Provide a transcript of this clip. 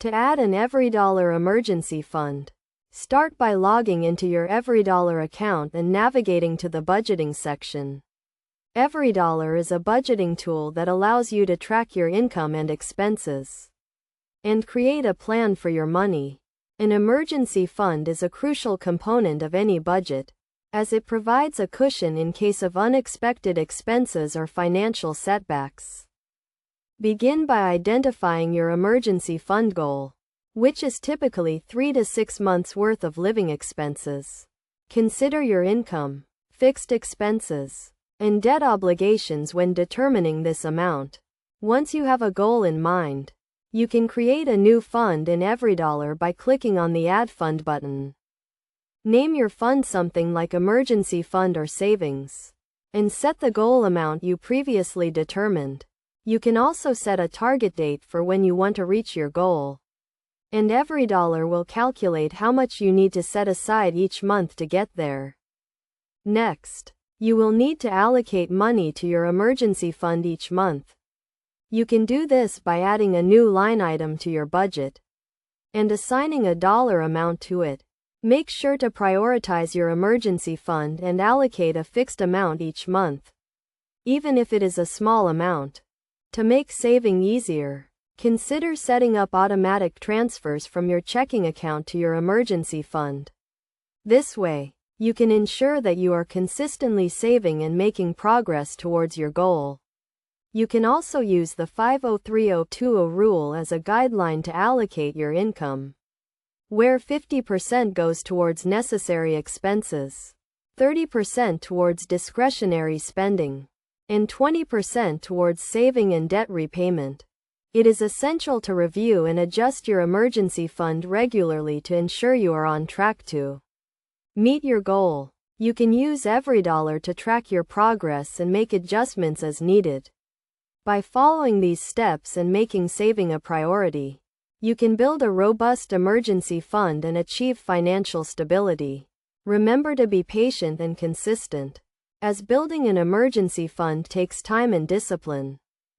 To add an EveryDollar emergency fund, start by logging into your EveryDollar account and navigating to the budgeting section. EveryDollar is a budgeting tool that allows you to track your income and expenses and create a plan for your money. An emergency fund is a crucial component of any budget, as it provides a cushion in case of unexpected expenses or financial setbacks. Begin by identifying your emergency fund goal, which is typically 3 to 6 months' worth of living expenses. Consider your income, fixed expenses, and debt obligations when determining this amount. Once you have a goal in mind, you can create a new fund in EveryDollar by clicking on the Add Fund button. Name your fund something like emergency fund or savings, and set the goal amount you previously determined. You can also set a target date for when you want to reach your goal, and EveryDollar will calculate how much you need to set aside each month to get there. Next, you will need to allocate money to your emergency fund each month. You can do this by adding a new line item to your budget and assigning a dollar amount to it. Make sure to prioritize your emergency fund and allocate a fixed amount each month, even if it is a small amount. To make saving easier, consider setting up automatic transfers from your checking account to your emergency fund. This way, you can ensure that you are consistently saving and making progress towards your goal. You can also use the 503-020 rule as a guideline to allocate your income, where 50% goes towards necessary expenses, 30% towards discretionary spending, and 20% towards saving and debt repayment. It is essential to review and adjust your emergency fund regularly to ensure you are on track to meet your goal. You can use EveryDollar to track your progress and make adjustments as needed. By following these steps and making saving a priority, you can build a robust emergency fund and achieve financial stability. Remember to be patient and consistent, as building an emergency fund takes time and discipline.